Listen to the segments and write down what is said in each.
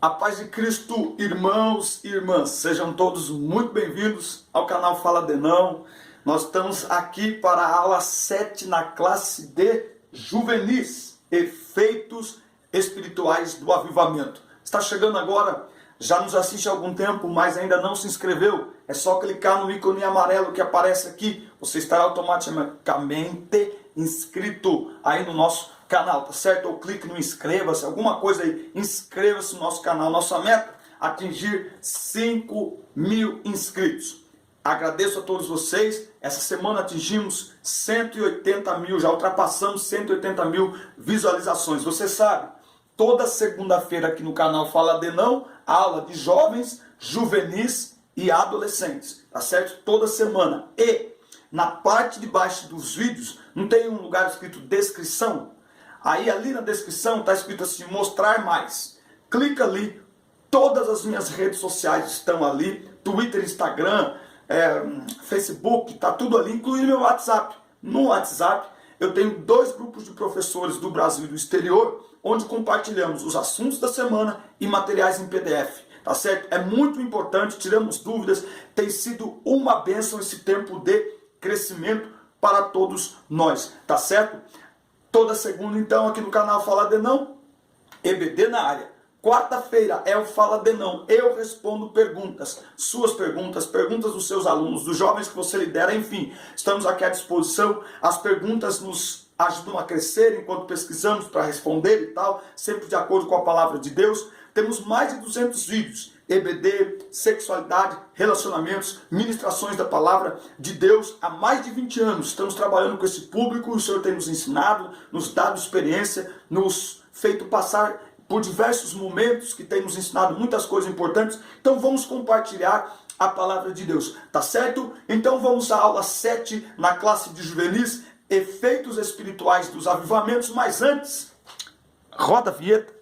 A paz de Cristo, irmãos e irmãs, sejam todos muito bem-vindos ao canal Fala Denão. Nós estamos aqui para a aula 7 na classe de juvenis, efeitos espirituais do avivamento. Está chegando agora, já nos assiste há algum tempo, mas ainda não se inscreveu? É só clicar no ícone amarelo que aparece aqui, você estará automaticamente inscrito aí no nosso canal, tá certo? Ou clique no inscreva-se, alguma coisa aí, inscreva-se no nosso canal. Nossa meta, atingir 5.000 inscritos. Agradeço a todos vocês, essa semana atingimos 180 mil, já ultrapassamos 180 mil visualizações. Você sabe, toda segunda-feira aqui no canal Fala Denão, aula de jovens, juvenis e adolescentes, tá certo? Toda semana. E na parte de baixo dos vídeos, não tem um lugar escrito descrição? Aí ali na descrição está escrito assim, mostrar mais. Clica ali, todas as minhas redes sociais estão ali, Twitter, Instagram, Facebook, está tudo ali, incluindo meu WhatsApp. No WhatsApp eu tenho 2 grupos de professores do Brasil e do exterior, onde compartilhamos os assuntos da semana e materiais em PDF. Tá certo? É muito importante, tiramos dúvidas, tem sido uma bênção esse tempo de crescimento para todos nós, tá certo? Toda segunda, então, aqui no canal Fala Denão, EBD na área. Quarta-feira é o Fala Denão. Eu respondo perguntas, suas perguntas, perguntas dos seus alunos, dos jovens que você lidera, enfim. Estamos aqui à disposição. As perguntas nos ajudam a crescer enquanto pesquisamos para responder e tal, sempre de acordo com a palavra de Deus. Temos mais de 200 vídeos, EBD, sexualidade, relacionamentos, ministrações da palavra de Deus. Há mais de 20 anos estamos trabalhando com esse público, o Senhor tem nos ensinado, nos dado experiência, nos feito passar por diversos momentos que tem nos ensinado muitas coisas importantes. Então vamos compartilhar a palavra de Deus, tá certo? Então vamos à aula 7 na classe de juvenis, efeitos espirituais dos avivamentos, mas antes, roda a vinheta.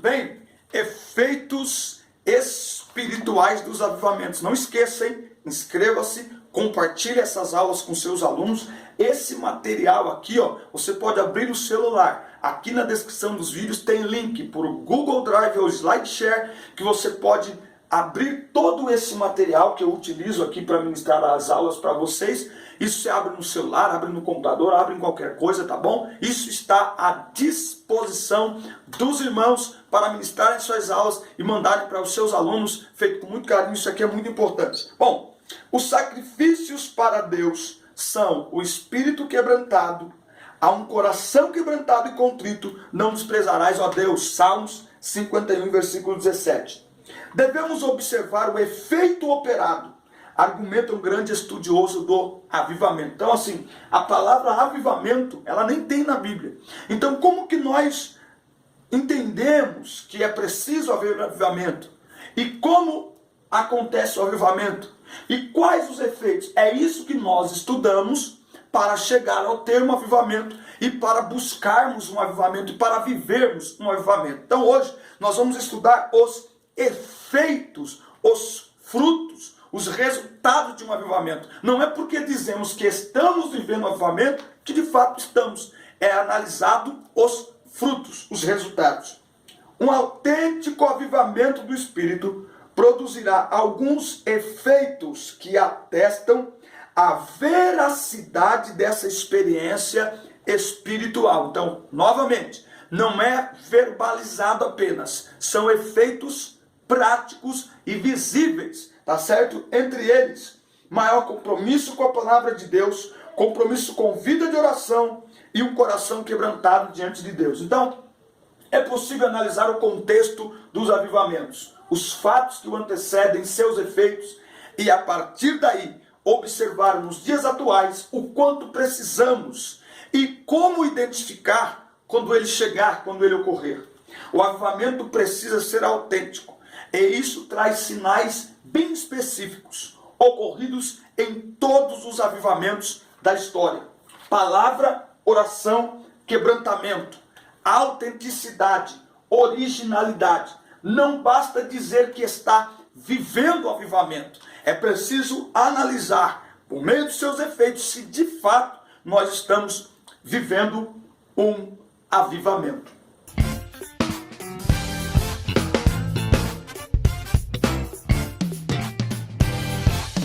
Bem, efeitos espirituais dos avivamentos. Não esqueça, hein? Inscreva-se, compartilhe essas aulas com seus alunos. Esse material aqui, ó, você pode abrir no celular. Aqui na descrição dos vídeos tem link para o Google Drive ou SlideShare, que você pode abrir todo esse material que eu utilizo aqui para ministrar as aulas para vocês. Isso você abre no celular, abre no computador, abre em qualquer coisa, tá bom? Isso está à disposição dos irmãos para ministrarem suas aulas e mandarem para os seus alunos, feito com muito carinho. Isso aqui é muito importante. Bom, os sacrifícios para Deus são o espírito quebrantado, a um coração quebrantado e contrito, não desprezarás, ó Deus. Salmos 51, versículo 17. Devemos observar o efeito operado, argumenta um grande estudioso do avivamento. Então, assim, a palavra avivamento, ela nem tem na Bíblia. Então, como que nós entendemos que é preciso haver avivamento? E como acontece o avivamento? E quais os efeitos? É isso que nós estudamos para chegar ao termo avivamento e para buscarmos um avivamento e para vivermos um avivamento. Então, hoje, nós vamos estudar os efeitos, os frutos, os resultados de um avivamento. Não é porque dizemos que estamos vivendo um avivamento que de fato estamos. É analisado os frutos, os resultados. Um autêntico avivamento do Espírito produzirá alguns efeitos que atestam a veracidade dessa experiência espiritual. Então, novamente, não é verbalizado apenas, são efeitos práticos e visíveis, tá certo? Entre eles, maior compromisso com a palavra de Deus, compromisso com vida de oração e um coração quebrantado diante de Deus. Então, é possível analisar o contexto dos avivamentos, os fatos que o antecedem, seus efeitos, e a partir daí, observar nos dias atuais o quanto precisamos e como identificar quando ele chegar, quando ele ocorrer. O avivamento precisa ser autêntico. E isso traz sinais bem específicos, ocorridos em todos os avivamentos da história. Palavra, oração quebrantamento, autenticidade, originalidade. Não basta dizer que está vivendo o avivamento. É preciso analisar, por meio dos seus efeitos, se de fato nós estamos vivendo um avivamento.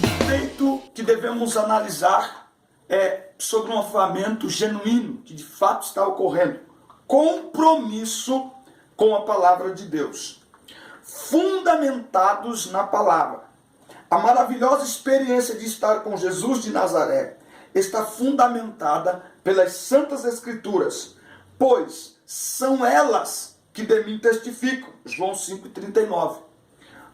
O feito que devemos analisar é sobre um avivamento genuíno, que de fato está ocorrendo. Compromisso com a palavra de Deus. Fundamentados na palavra. A maravilhosa experiência de estar com Jesus de Nazaré está fundamentada pelas Santas Escrituras, pois são elas que de mim testificam. João 5,39.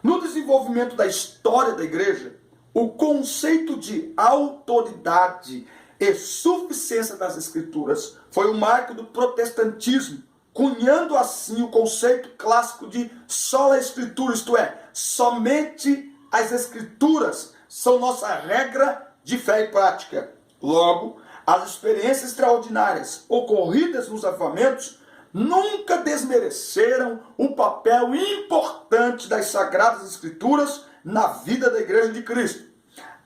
No desenvolvimento da história da igreja, o conceito de autoridade e suficiência das Escrituras foi o marco do protestantismo, cunhando assim o conceito clássico de sola Escritura, isto é, somente as Escrituras são nossa regra de fé e prática. Logo, as experiências extraordinárias ocorridas nos avivamentos nunca desmereceram o papel importante das Sagradas Escrituras na vida da Igreja de Cristo.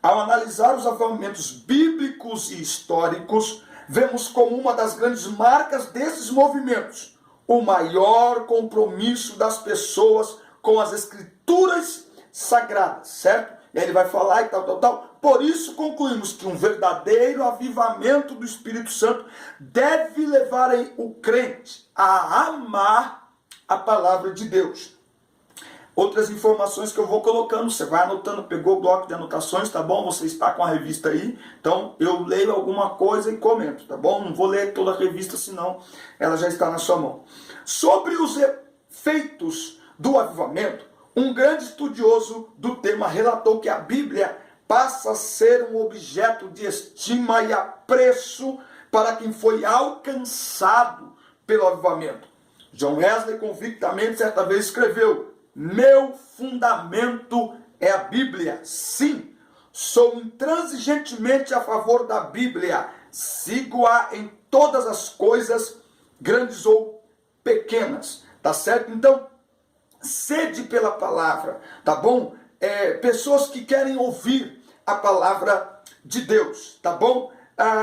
Ao analisar os avivamentos bíblicos e históricos, vemos como uma das grandes marcas desses movimentos o maior compromisso das pessoas com as Escrituras sagradas, certo? E aí ele vai falar e tal. Por isso concluímos que um verdadeiro avivamento do Espírito Santo deve levar o crente a amar a palavra de Deus. Outras informações que eu vou colocando, você vai anotando, pegou o bloco de anotações, tá bom? Você está com a revista aí, então eu leio alguma coisa e comento, tá bom? Não vou ler toda a revista, senão ela já está na sua mão. Sobre os efeitos do avivamento, um grande estudioso do tema relatou que a Bíblia passa a ser um objeto de estima e apreço para quem foi alcançado pelo avivamento. John Wesley convictamente certa vez escreveu: meu fundamento é a Bíblia. Sim, sou intransigentemente a favor da Bíblia. Sigo-a em todas as coisas, grandes ou pequenas. Tá certo? Então, sede pela palavra, tá bom? Pessoas que querem ouvir a palavra de Deus, tá bom?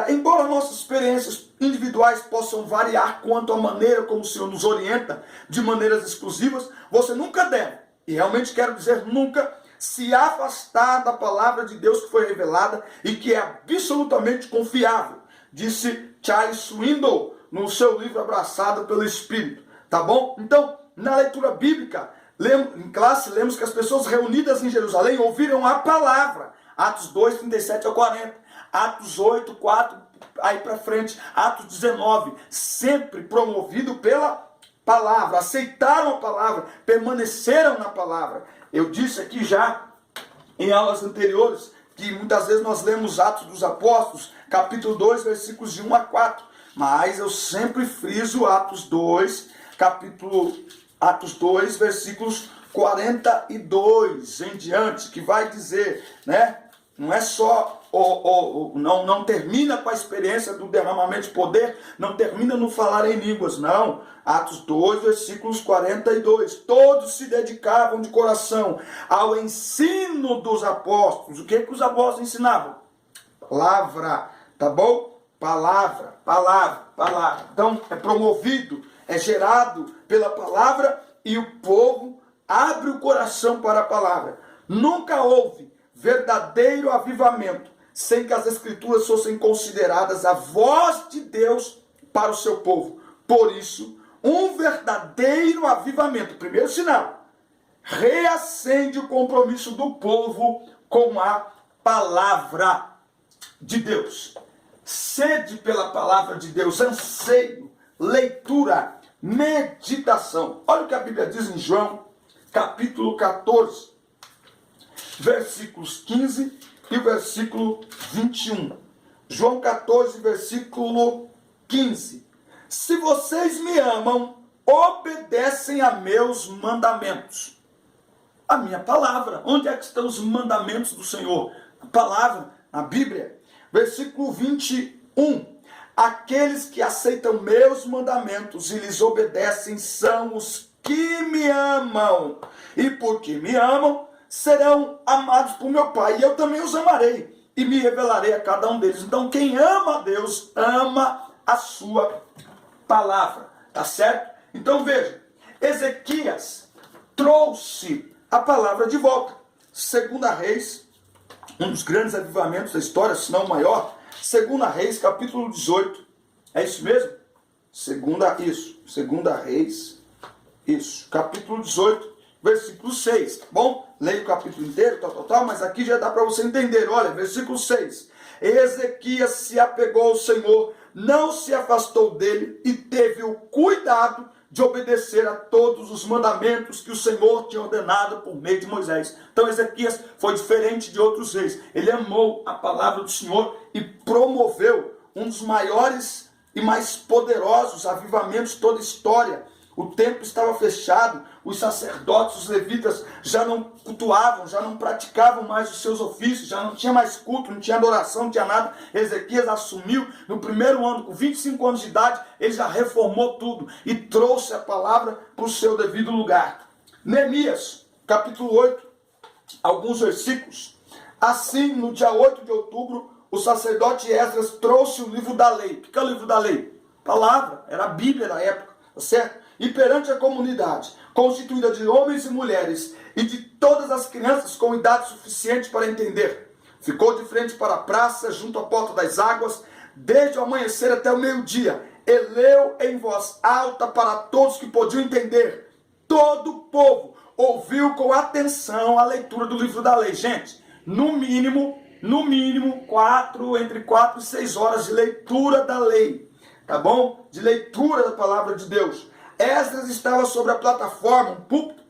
Embora nossas experiências individuais possam variar quanto à maneira como o Senhor nos orienta de maneiras exclusivas, você nunca deve, e realmente quero dizer nunca, se afastar da palavra de Deus que foi revelada e que é absolutamente confiável, disse Charles Swindoll no seu livro Abraçado pelo Espírito, tá bom? Então, na leitura bíblica, em classe, lemos que as pessoas reunidas em Jerusalém ouviram a palavra, Atos 2, 37 a 40, Atos 8, 4, aí para frente, Atos 19, sempre promovido pela palavra, aceitaram a palavra, permaneceram na palavra. Eu disse aqui já, em aulas anteriores, que muitas vezes nós lemos Atos dos Apóstolos, capítulo 2, versículos de 1 a 4, mas eu sempre friso Atos 2, versículos 42 em diante, que vai dizer, né? Não é só, não termina com a experiência do derramamento de poder, não termina no falar em línguas, não. Atos 2, versículos 42. Todos se dedicavam de coração ao ensino dos apóstolos. O que os apóstolos ensinavam? Palavra, tá bom? Palavra. Então, é promovido, é gerado pela palavra e o povo abre o coração para a palavra. Nunca houve verdadeiro avivamento sem que as Escrituras fossem consideradas a voz de Deus para o seu povo. Por isso, um verdadeiro avivamento, primeiro sinal, reacende o compromisso do povo com a palavra de Deus. Sede pela palavra de Deus, anseio, leitura, meditação. Olha o que a Bíblia diz em João, capítulo 14, versículos 15 e versículo 21. João 14, versículo 15. Se vocês me amam, obedecem a meus mandamentos. A minha palavra. Onde é que estão os mandamentos do Senhor? A palavra, a Bíblia. Versículo 21. aqueles que aceitam meus mandamentos e lhes obedecem são os que me amam. E porque me amam, serão amados por meu Pai. E eu também os amarei e me revelarei a cada um deles. Então quem ama a Deus, ama a sua palavra. Tá certo? Então veja, Ezequias trouxe a palavra de volta. Segunda Reis, um dos grandes avivamentos da história, se não o maior. Segunda Reis, capítulo 18. É isso mesmo? Segunda Reis, isso. Capítulo 18, versículo 6. Tá bom? Leia o capítulo inteiro, mas aqui já dá para você entender. Olha, versículo 6. Ezequias se apegou ao Senhor, não se afastou dele e teve o cuidado de obedecer a todos os mandamentos que o Senhor tinha ordenado por meio de Moisés. Então Ezequias foi diferente de outros reis. Ele amou a palavra do Senhor e promoveu um dos maiores e mais poderosos avivamentos de toda a história. O templo estava fechado, os sacerdotes, os levitas já não cultuavam, já não praticavam mais os seus ofícios, já não tinha mais culto, não tinha adoração, não tinha nada. Ezequias assumiu no primeiro ano, com 25 anos de idade, ele já reformou tudo e trouxe a palavra para o seu devido lugar. Neemias, capítulo 8, alguns versículos. Assim, no dia 8 de outubro, o sacerdote Esdras trouxe o livro da lei. O que é o livro da lei? Palavra, era a Bíblia da época, tá certo? E perante a comunidade, constituída de homens e mulheres, e de todas as crianças com idade suficiente para entender, ficou de frente para a praça, junto à porta das águas, desde o amanhecer até o meio-dia, e leu em voz alta para todos que podiam entender. Todo o povo ouviu com atenção a leitura do livro da lei. Gente, no mínimo, entre 4 e 6 horas de leitura da lei, tá bom? De leitura da palavra de Deus. Esdras estava sobre a plataforma, um púlpito,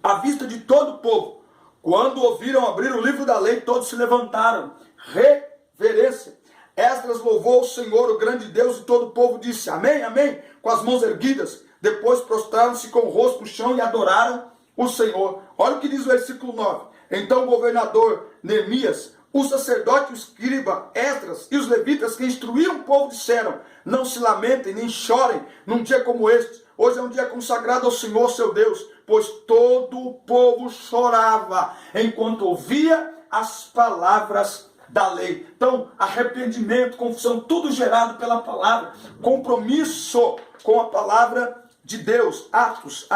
à vista de todo o povo. Quando ouviram abrir o livro da lei, todos se levantaram. Reverência. Esdras louvou o Senhor, o grande Deus, e todo o povo disse amém, amém, com as mãos erguidas. Depois prostraram-se com o rosto no chão e adoraram o Senhor. Olha o que diz o versículo 9. Então o governador Neemias, o sacerdote, o escriba Esdras e os levitas que instruíram o povo disseram: não se lamentem nem chorem num dia como este. Hoje é um dia consagrado ao Senhor seu Deus, pois todo o povo chorava enquanto ouvia as palavras da lei. Então, arrependimento, confissão, tudo gerado pela palavra, compromisso com a palavra de Deus. Atos,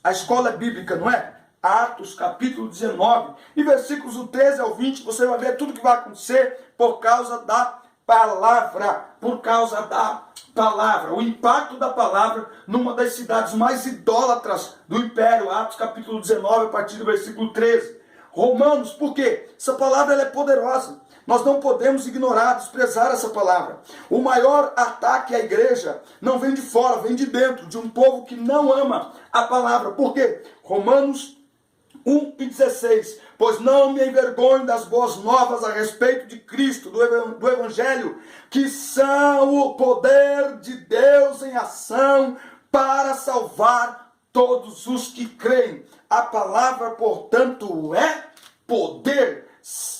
a escola bíblica, não é? Atos, capítulo 19, e versículos do 13 ao 20, você vai ver tudo que vai acontecer por causa da palavra, o impacto da palavra numa das cidades mais idólatras do império. Atos, capítulo 19, a partir do versículo 13. Romanos, por quê? Essa palavra ela é poderosa. Nós não podemos ignorar, desprezar essa palavra. O maior ataque à igreja não vem de fora, vem de dentro, de um povo que não ama a palavra. Por quê? Romanos 1:16, pois não me envergonho das boas novas a respeito de Cristo, do Evangelho, que são o poder de Deus em ação para salvar todos os que creem. A palavra, portanto, é poder,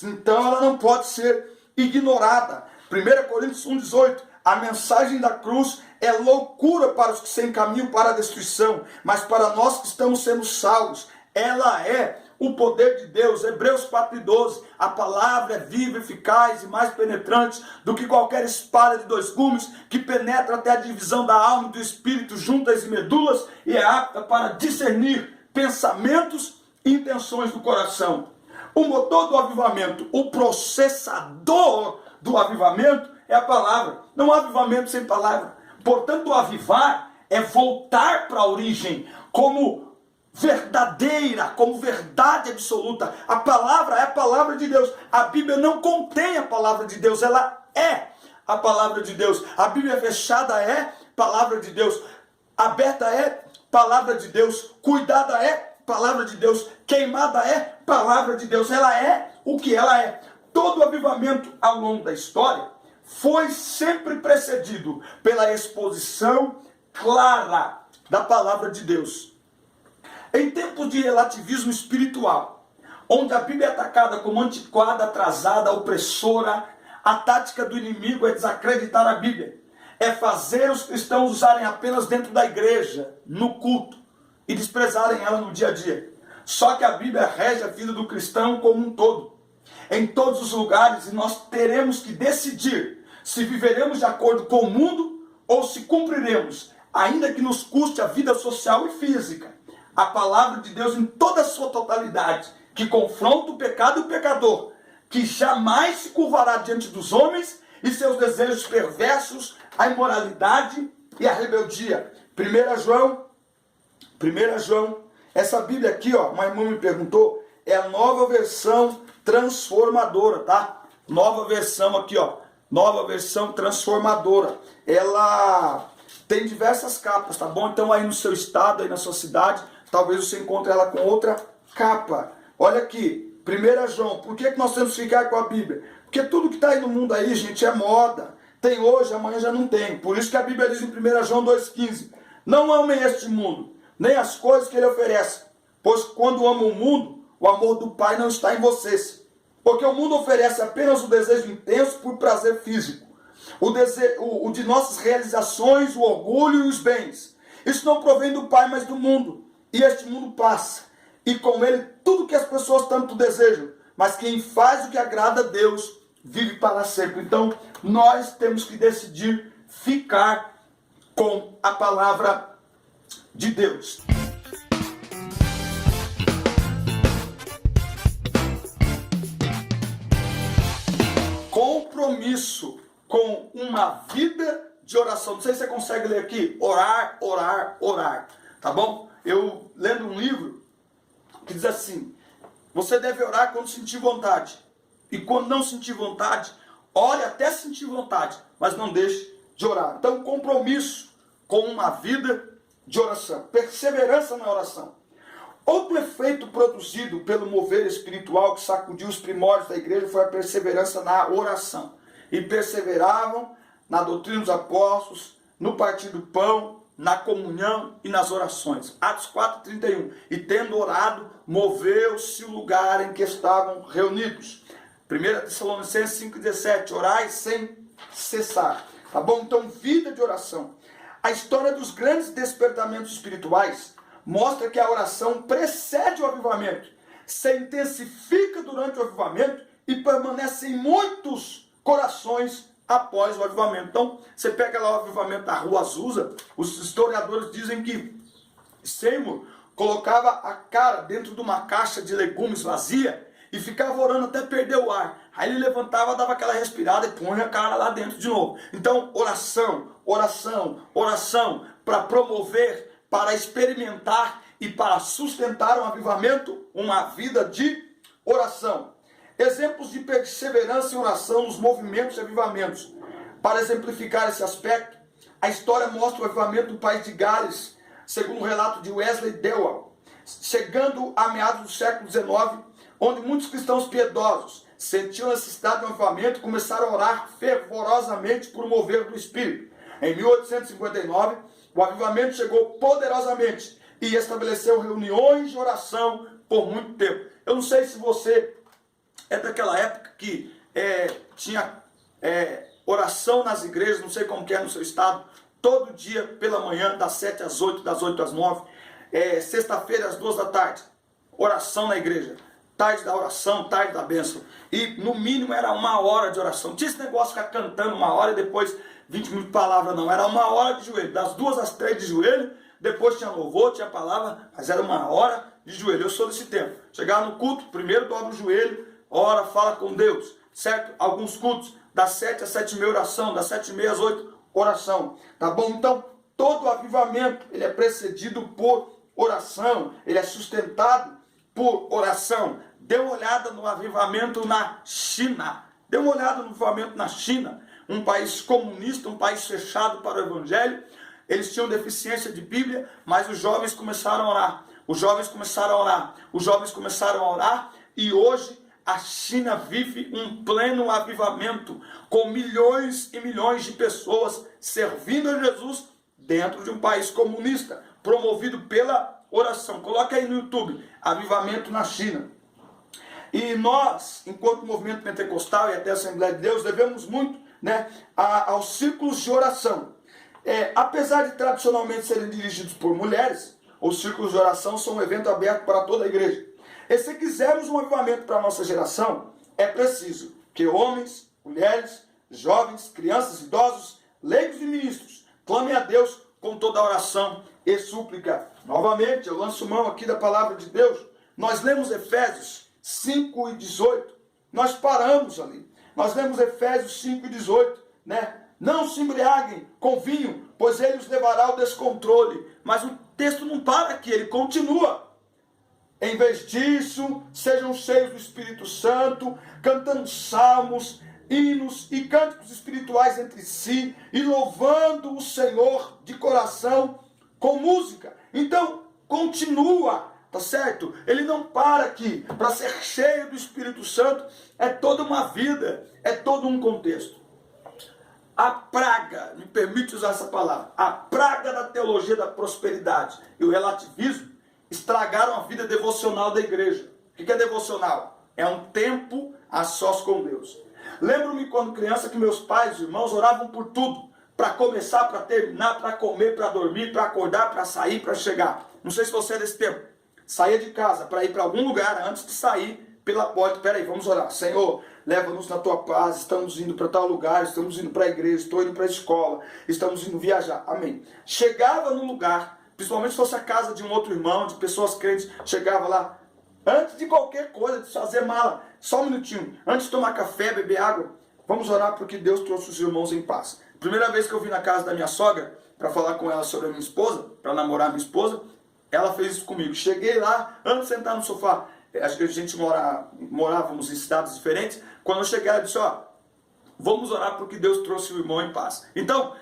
então ela não pode ser ignorada. 1 Coríntios 1:18, a mensagem da cruz é loucura para os que se encaminham para a destruição, mas para nós que estamos sendo salvos, ela é o poder de Deus. Hebreus 4:12, a palavra é viva, eficaz e mais penetrante do que qualquer espada de 2 gumes, que penetra até a divisão da alma e do espírito, juntas e medulas, e é apta para discernir pensamentos e intenções do coração. O motor do avivamento, o processador do avivamento é a palavra. Não há avivamento sem palavra. Portanto, o avivar é voltar para a origem como verdadeira, como verdade absoluta. A palavra é a palavra de Deus. A Bíblia não contém a palavra de Deus, ela é a palavra de Deus. A Bíblia fechada é palavra de Deus. Aberta é palavra de Deus. Cuidada é palavra de Deus. Queimada é palavra de Deus. Ela é o que ela é. Todo avivamento ao longo da história foi sempre precedido pela exposição clara da palavra de Deus. Em tempos de relativismo espiritual, onde a Bíblia é atacada como antiquada, atrasada, opressora, A tática do inimigo é desacreditar a Bíblia. É fazer os cristãos usarem apenas dentro da igreja, no culto, e desprezarem ela no dia a dia. Só que a Bíblia rege a vida do cristão como um todo, em todos os lugares, e nós teremos que decidir se viveremos de acordo com o mundo ou se cumpriremos, ainda que nos custe a vida social e física, a palavra de Deus em toda a sua totalidade, que confronta o pecado e o pecador, que jamais se curvará diante dos homens e seus desejos perversos, a imoralidade e a rebeldia. 1 João, essa Bíblia aqui, ó, uma irmã me perguntou, é a nova versão transformadora, tá? Nova versão aqui, ó, nova versão transformadora. Ela tem diversas capas, tá bom? Então aí no seu estado, aí na sua cidade, talvez você encontre ela com outra capa. Olha aqui, 1 João, por que nós temos que ficar com a Bíblia? Porque tudo que está aí no mundo aí, gente, é moda. Tem hoje, amanhã já não tem. Por isso que a Bíblia diz em 1 João 2,15, não amem este mundo, nem as coisas que ele oferece, pois quando amam o mundo, o amor do Pai não está em vocês. Porque o mundo oferece apenas o desejo intenso por prazer físico, o de nossas realizações, o orgulho e os bens. Isso não provém do Pai, mas do mundo. E este mundo passa, e com ele tudo que as pessoas tanto desejam. Mas quem faz o que agrada a Deus, vive para sempre. Então, nós temos que decidir ficar com a palavra de Deus. Compromisso com uma vida de oração. Não sei se você consegue ler aqui. Orar, orar, orar. Tá bom? Eu lendo um livro que diz assim, você deve orar quando sentir vontade. E quando não sentir vontade, ore até sentir vontade, mas não deixe de orar. Então, compromisso com uma vida de oração. Perseverança na oração. Outro efeito produzido pelo mover espiritual que sacudiu os primórdios da igreja foi a perseverança na oração. E perseveravam na doutrina dos apóstolos, no partir do pão, na comunhão e nas orações. Atos 4,31. E tendo orado, moveu-se o lugar em que estavam reunidos. 1 Tessalonicenses 5,17. Orai sem cessar. Tá bom? Então, vida de oração. A história dos grandes despertamentos espirituais mostra que a oração precede o avivamento, se intensifica durante o avivamento e permanece em muitos corações após o avivamento. Então, você pega lá o avivamento da Rua Azusa, os historiadores dizem que Seymour colocava a cara dentro de uma caixa de legumes vazia e ficava orando até perder o ar. Aí ele levantava, dava aquela respirada e punha a cara lá dentro de novo. Então, oração, oração, oração, para promover, para experimentar e para sustentar um avivamento, uma vida de oração. Exemplos de perseverança em oração nos movimentos e avivamentos. Para exemplificar esse aspecto, a história mostra o avivamento do país de Gales, segundo o relato de Wesley Dewar, chegando a meados do século XIX, onde muitos cristãos piedosos sentiam a necessidade de um avivamento e começaram a orar fervorosamente por um mover do Espírito. Em 1859, o avivamento chegou poderosamente e estabeleceu reuniões de oração por muito tempo. Eu não sei se você é daquela época que tinha oração nas igrejas, não sei como que é no seu estado, todo dia pela manhã, das 7 às 8, das 8 às 9, sexta-feira às 2 da tarde, oração na igreja. Tarde da oração, tarde da bênção. E no mínimo era 1 hora de oração. Não tinha esse negócio de ficar cantando 1 hora e depois 20 minutos de palavra, não. Era 1 hora de joelho. Das 2 às 3 de joelho, depois tinha louvor, tinha palavra, mas era 1 hora de joelho. Eu sou desse tempo. Chegar no culto, primeiro dobra o joelho, ora, fala com Deus. Certo? Alguns cultos, das 7 às 7h30 oração, das 7h30 às 8 oração. Tá bom? Então, todo o avivamento, ele é precedido por oração. Ele é sustentado por oração. Dê uma olhada no avivamento na China. Dê uma olhada no avivamento na China. Um país comunista, um país fechado para o evangelho. Eles tinham deficiência de Bíblia, mas os jovens começaram a orar. Os jovens começaram a orar. Os jovens começaram a orar. E hoje a China vive um pleno avivamento, com milhões e milhões de pessoas servindo a Jesus dentro de um país comunista, promovido pela oração. Coloca aí no YouTube, avivamento na China. E nós, enquanto movimento pentecostal e até a Assembleia de Deus, devemos muito, né, aos círculos de oração. Apesar de tradicionalmente serem dirigidos por mulheres, os círculos de oração são um evento aberto para toda a igreja. E se quisermos um avivamento para a nossa geração, é preciso que homens, mulheres, jovens, crianças, idosos, leigos e ministros clamem a Deus com toda a oração e súplica. Novamente, eu lanço mão aqui da palavra de Deus. Nós lemos Efésios 5 e 18. Nós paramos ali. Nós lemos Efésios 5 e 18, né? Não se embriaguem com vinho, pois ele os levará ao descontrole. Mas o texto não para aqui, ele continua. Em vez disso, sejam cheios do Espírito Santo, cantando salmos, hinos e cânticos espirituais entre si, e louvando o Senhor de coração com música. Então, continua, tá certo? Ele não para aqui. Para ser cheio do Espírito Santo é toda uma vida, é todo um contexto. A praga, me permite usar essa palavra, a praga da teologia da prosperidade e o relativismo estragaram a vida devocional da igreja. O que é devocional? É um tempo a sós com Deus. Lembro-me quando criança que meus pais e irmãos oravam por tudo. Para começar, para terminar, para comer, para dormir, para acordar, para sair, para chegar. Não sei se você é desse tempo. Saía de casa para ir para algum lugar antes de sair pela porta. Peraí, vamos orar. Senhor, leva-nos na tua paz. Estamos indo para tal lugar, estamos indo para a igreja, estou indo para a escola, estamos indo viajar. Amém. Chegava no lugar, principalmente se fosse a casa de um outro irmão, de pessoas crentes, chegava lá. Antes de qualquer coisa, de fazer mala, só um minutinho, antes de tomar café, beber água, vamos orar porque Deus trouxe os irmãos em paz. Primeira vez que eu vim na casa da minha sogra, para falar com ela sobre a minha esposa, para namorar minha esposa, ela fez isso comigo. Cheguei lá, antes de sentar no sofá, acho que a gente morávamos em cidades diferentes, quando eu cheguei ela disse, vamos orar porque Deus trouxe o irmão em paz. Então,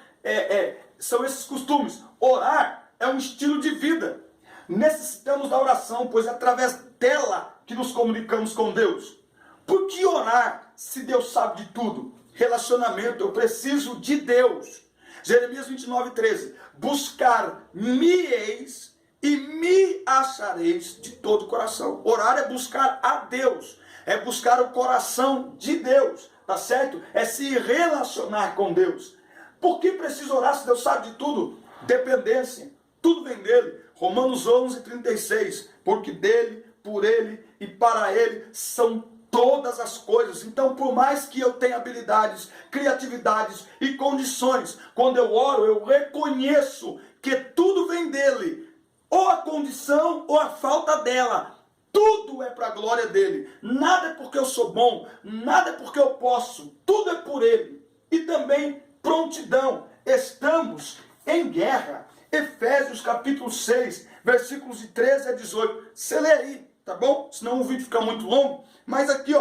são esses costumes. Orar é um estilo de vida. Necessitamos da oração, pois é através dela que nos comunicamos com Deus. Por que orar se Deus sabe de tudo? Relacionamento, eu preciso de Deus. Jeremias 29:13. Buscar-me-eis e me achareis de todo o coração. Orar é buscar a Deus, é buscar o coração de Deus, tá certo? É se relacionar com Deus. Por que preciso orar se Deus sabe de tudo? Dependência, tudo vem dele. Romanos 11:36, porque dele, por ele e para ele são todas as coisas. Então, por mais que eu tenha habilidades, criatividades e condições, quando eu oro, eu reconheço que tudo vem dele, ou a condição ou a falta dela. Tudo é para a glória dele. Nada é porque eu sou bom, nada é porque eu posso, tudo é por ele. E também prontidão. Estamos em guerra. Efésios capítulo 6, versículos de 13 a 18. Você lê aí, tá bom? Senão o vídeo fica muito longo. Mas aqui,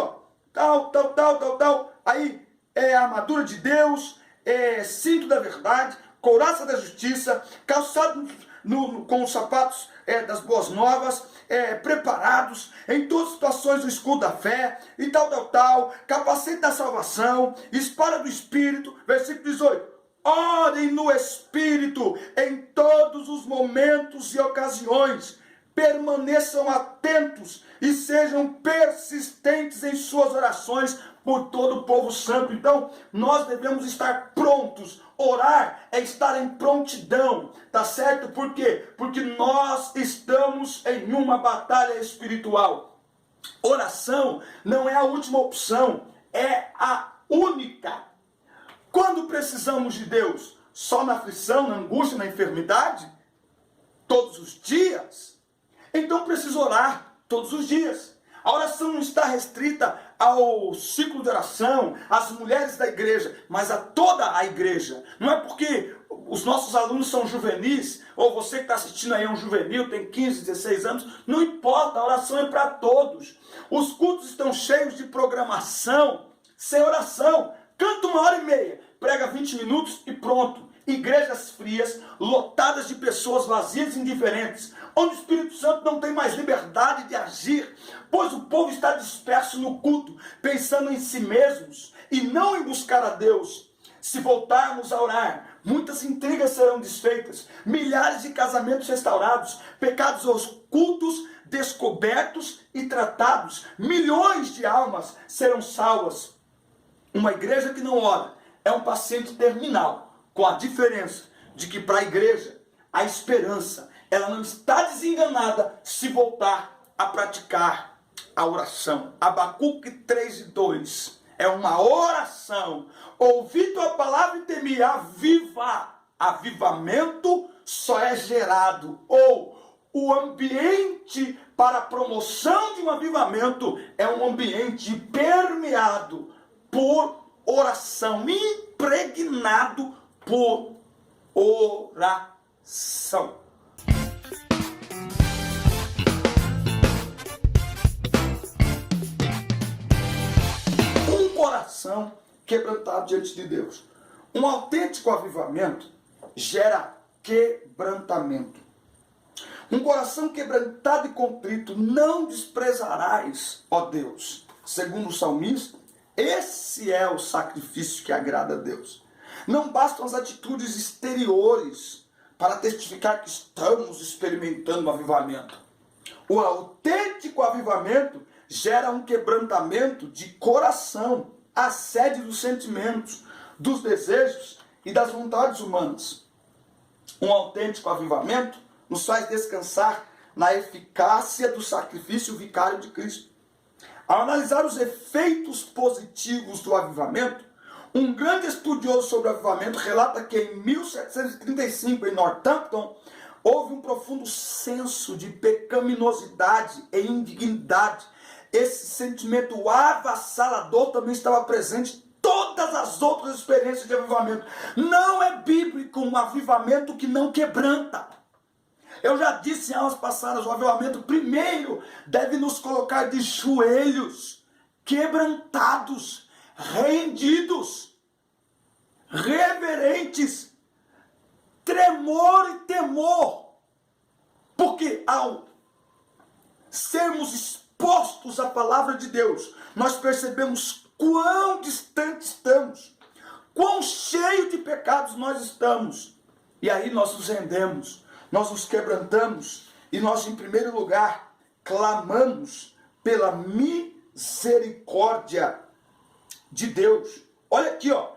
tal. Aí é a armadura de Deus, cinto da verdade, couraça da justiça, calçado com os sapatos das boas novas, preparados em todas as situações do escudo da fé, e tal, capacete da salvação, espada do Espírito, versículo 18. Orem no Espírito em todos os momentos e ocasiões. Permaneçam atentos e sejam persistentes em suas orações por todo o povo santo. Então, nós devemos estar prontos. Orar é estar em prontidão, tá certo? Por quê? Porque nós estamos em uma batalha espiritual. Oração não é a última opção, é a única. Quando precisamos de Deus? Só na aflição, na angústia, na enfermidade? Todos os dias? Então preciso orar todos os dias. A oração não está restrita ao ciclo de oração, às mulheres da igreja, mas a toda a igreja. Não é porque os nossos alunos são juvenis, ou você que está assistindo aí é um juvenil, tem 15, 16 anos, não importa, a oração é para todos. Os cultos estão cheios de programação, sem oração. Canta 1h30, prega 20 minutos e pronto. Igrejas frias, lotadas de pessoas vazias e indiferentes, onde o Espírito Santo não tem mais liberdade de agir, pois o povo está disperso no culto, pensando em si mesmos e não em buscar a Deus. Se voltarmos a orar, muitas intrigas serão desfeitas, milhares de casamentos restaurados, pecados ocultos descobertos e tratados, milhões de almas serão salvas. Uma igreja que não ora é um paciente terminal, com a diferença de que para a igreja a esperança, ela não está desenganada se voltar a praticar a oração. Abacuque 3:2 é uma oração. Ouvi tua palavra e temi, aviva. Avivamento só é gerado, ou o ambiente para a promoção de um avivamento é um ambiente permeado por oração, impregnado por oração. Um coração quebrantado diante de Deus. Um autêntico avivamento gera quebrantamento. Um coração quebrantado e contrito não desprezarás, ó Deus. Segundo o salmista, esse é o sacrifício que agrada a Deus. Não bastam as atitudes exteriores para testificar que estamos experimentando um avivamento. O autêntico avivamento gera um quebrantamento de coração, a sede dos sentimentos, dos desejos e das vontades humanas. Um autêntico avivamento nos faz descansar na eficácia do sacrifício vicário de Cristo. Ao analisar os efeitos positivos do avivamento, um grande estudioso sobre o avivamento relata que em 1735, em Northampton, houve um profundo senso de pecaminosidade e indignidade. Esse sentimento avassalador também estava presente em todas as outras experiências de avivamento. Não é bíblico um avivamento que não quebranta. Eu já disse em aulas passadas, o avivamento primeiro deve nos colocar de joelhos, quebrantados, rendidos, reverentes, tremor e temor. Porque ao sermos expostos à palavra de Deus, nós percebemos quão distante estamos, quão cheio de pecados nós estamos. E aí nós nos rendemos. Nós nos quebrantamos e nós, em primeiro lugar, clamamos pela misericórdia de Deus. Olha aqui, ó,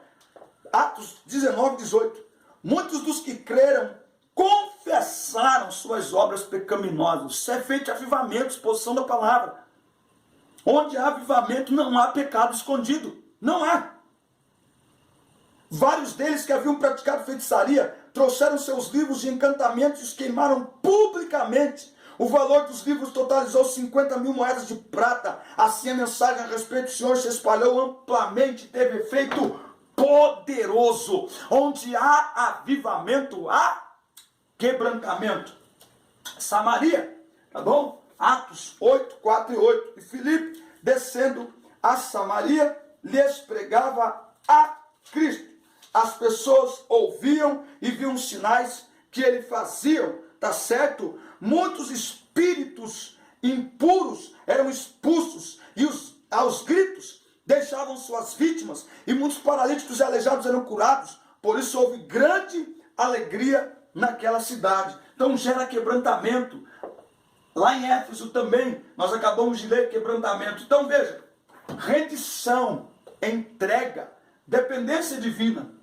Atos 19:18. Muitos dos que creram confessaram suas obras pecaminosas. Isso é feito de avivamento, exposição da palavra. Onde há avivamento não há pecado escondido. Não há. Vários deles que haviam praticado feitiçaria trouxeram seus livros de encantamentos e os queimaram publicamente. O valor dos livros totalizou 50.000 moedas de prata. Assim a mensagem a respeito do Senhor se espalhou amplamente, teve efeito poderoso. Onde há avivamento, há quebrantamento. Samaria, tá bom? Atos 8:4 e 8. E Filipe, descendo a Samaria, lhes pregava a Cristo. As pessoas ouviam e viam os sinais que ele fazia, tá certo? Muitos espíritos impuros eram expulsos e aos gritos deixavam suas vítimas e muitos paralíticos e aleijados eram curados. Por isso houve grande alegria naquela cidade. Então gera quebrantamento. Lá em Éfeso também nós acabamos de ler quebrantamento. Então veja, rendição, entrega, dependência divina,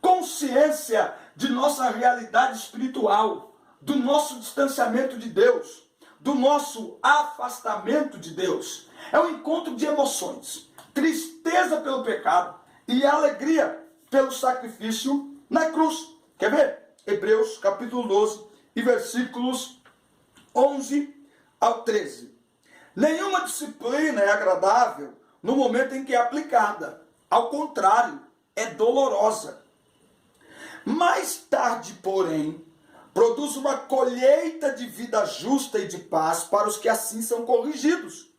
consciência de nossa realidade espiritual, do nosso distanciamento de Deus, do nosso afastamento de Deus. É um encontro de emoções, tristeza pelo pecado e alegria pelo sacrifício na cruz. Quer ver? Hebreus capítulo 12 e versículos 11 ao 13. Nenhuma disciplina é agradável no momento em que é aplicada. Ao contrário, é dolorosa. Mais tarde, porém, produz uma colheita de vida justa e de paz para os que assim são corrigidos.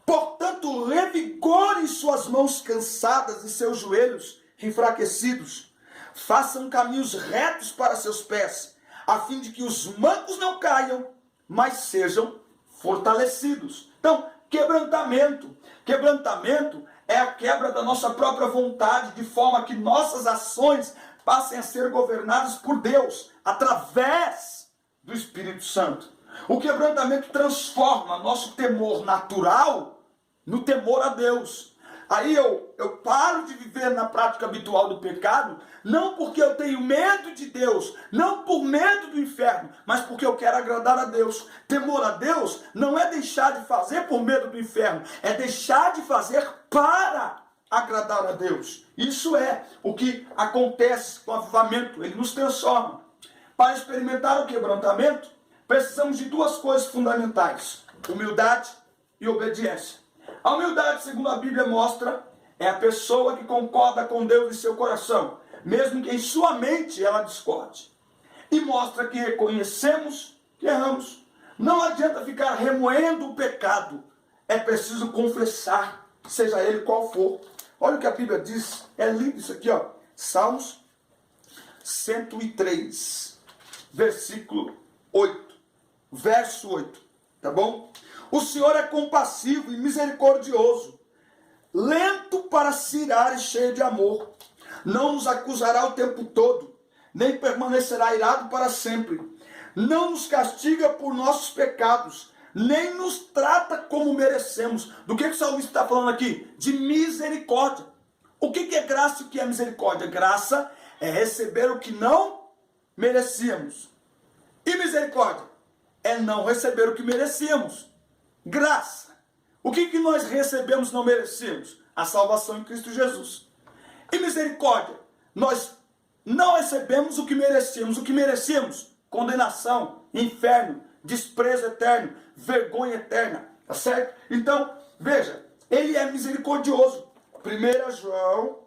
Portanto, revigorem suas mãos cansadas e seus joelhos enfraquecidos. Façam caminhos retos para seus pés, a fim de que os mancos não caiam, mas sejam fortalecidos. Então, quebrantamento. Quebrantamento é a quebra da nossa própria vontade, de forma que nossas ações passem a ser governados por Deus, através do Espírito Santo. O quebrantamento transforma nosso temor natural no temor a Deus. Aí eu paro de viver na prática habitual do pecado, não porque eu tenho medo de Deus, não por medo do inferno, mas porque eu quero agradar a Deus. Temor a Deus não é deixar de fazer por medo do inferno, é deixar de fazer para agradar a Deus. Isso é o que acontece com o avivamento, ele nos transforma. Para experimentar o quebrantamento, precisamos de duas coisas fundamentais: humildade e obediência. A humildade, segundo a Bíblia mostra, é a pessoa que concorda com Deus em seu coração, mesmo que em sua mente ela discorde. E mostra que reconhecemos que erramos. Não adianta ficar remoendo o pecado, é preciso confessar, seja ele qual for. Olha o que a Bíblia diz, é lindo isso aqui, ó. Salmos 103, versículo 8, verso 8, tá bom? O Senhor é compassivo e misericordioso, lento para se irar e cheio de amor. Não nos acusará o tempo todo, nem permanecerá irado para sempre. Não nos castiga por nossos pecados, nem nos trata como merecemos. Do que o salmista está falando aqui? De misericórdia. O que é graça e o que é misericórdia? Graça é receber o que não merecíamos. E misericórdia é não receber o que merecíamos. Graça. O que nós recebemos não merecemos? A salvação em Cristo Jesus. E misericórdia. Nós não recebemos o que merecíamos. O que merecíamos? Condenação, inferno, desprezo eterno, vergonha eterna. Tá certo? Então, veja, ele é misericordioso. 1 João,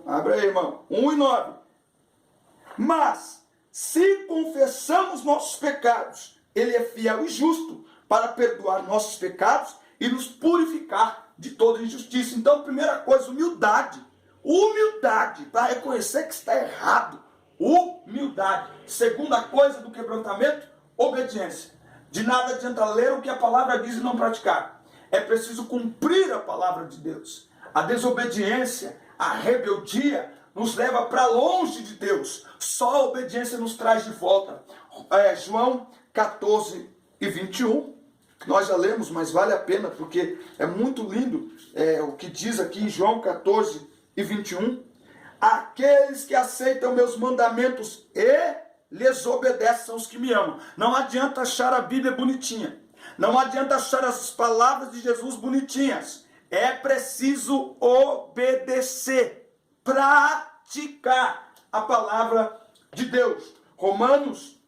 abre aí, irmão, 1:9. Mas, se confessamos nossos pecados, ele é fiel e justo para perdoar nossos pecados e nos purificar de toda injustiça. Então, primeira coisa, humildade. Humildade, para reconhecer que está errado. Humildade. Segunda coisa do quebrantamento, obediência. De nada adianta ler o que a palavra diz e não praticar. É preciso cumprir a palavra de Deus. A desobediência, a rebeldia, nos leva para longe de Deus. Só a obediência nos traz de volta. João 14:21, que nós já lemos, mas vale a pena, porque é muito lindo o que diz aqui em João 14:21. Aqueles que aceitam meus mandamentos e lhes obedecem são os que me amam. Não adianta achar a Bíblia bonitinha. Não adianta achar as palavras de Jesus bonitinhas. É preciso obedecer, praticar a palavra de Deus. Romanos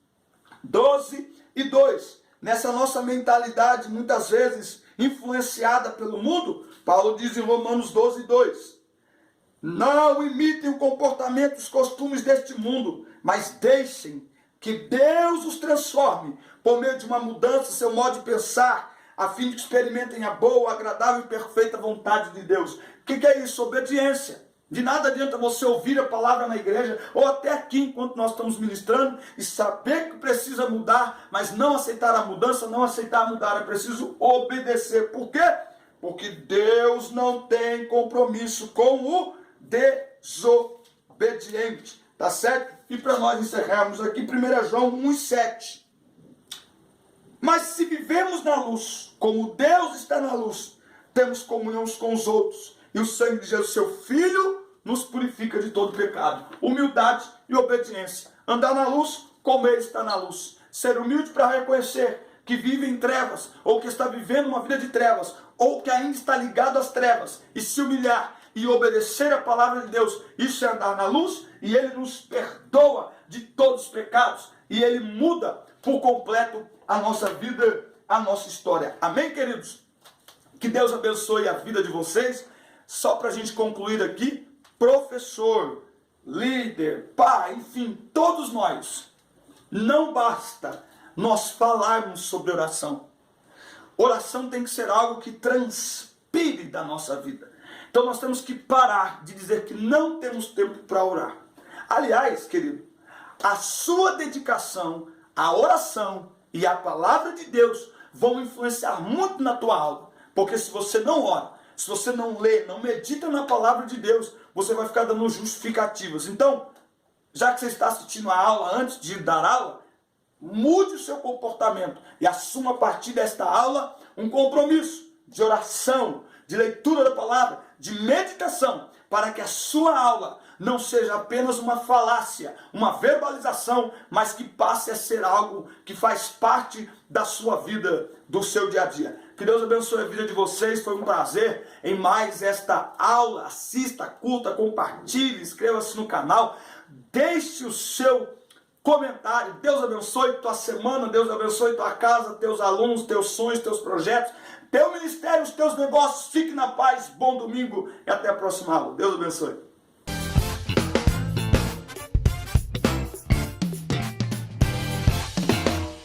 12:2. Nessa nossa mentalidade, muitas vezes influenciada pelo mundo, Paulo diz em Romanos 12:2. Não imitem o comportamento e os costumes deste mundo, mas deixem que Deus os transforme por meio de uma mudança em seu modo de pensar, a fim de que experimentem a boa, agradável e perfeita vontade de Deus. O que é isso? Obediência. De nada adianta você ouvir a palavra na igreja, ou até aqui enquanto nós estamos ministrando, e saber que precisa mudar, mas não aceitar a mudança, não aceitar mudar. É preciso obedecer. Por quê? Porque Deus não tem compromisso com o desobediente. Tá certo? E para nós encerrarmos aqui, 1 João 1:7. Mas se vivemos na luz, como Deus está na luz, temos comunhão uns com os outros. E o sangue de Jesus, seu Filho, nos purifica de todo pecado. Humildade e obediência. Andar na luz como Ele está na luz. Ser humilde para reconhecer que vive em trevas, ou que está vivendo uma vida de trevas, ou que ainda está ligado às trevas, e se humilhar e obedecer a palavra de Deus. Isso é andar na luz, e Ele nos perdoa de todos os pecados, e Ele muda por completo a nossa vida, a nossa história. Amém, queridos? Que Deus abençoe a vida de vocês. Só para a gente concluir aqui, professor, líder, pai, enfim, todos nós, não basta nós falarmos sobre oração. Oração tem que ser algo que transpire da nossa vida. Então nós temos que parar de dizer que não temos tempo para orar. Aliás, querido, a sua dedicação à oração e à palavra de Deus vão influenciar muito na tua alma. Porque se você não ora, se você não lê, não medita na palavra de Deus, você vai ficar dando justificativas. Então, já que você está assistindo a aula antes de dar aula, mude o seu comportamento e assuma a partir desta aula um compromisso de oração, de leitura da palavra, de meditação, para que a sua aula não seja apenas uma falácia, uma verbalização, mas que passe a ser algo que faz parte da sua vida, do seu dia a dia. Que Deus abençoe a vida de vocês, foi um prazer em mais esta aula. Assista, curta, compartilhe, inscreva-se no canal, deixe o seu comentário. Deus abençoe tua semana, Deus abençoe tua casa, teus alunos, teus sonhos, teus projetos, teu ministério, os teus negócios. Fique na paz, bom domingo e até a próxima aula. Deus abençoe.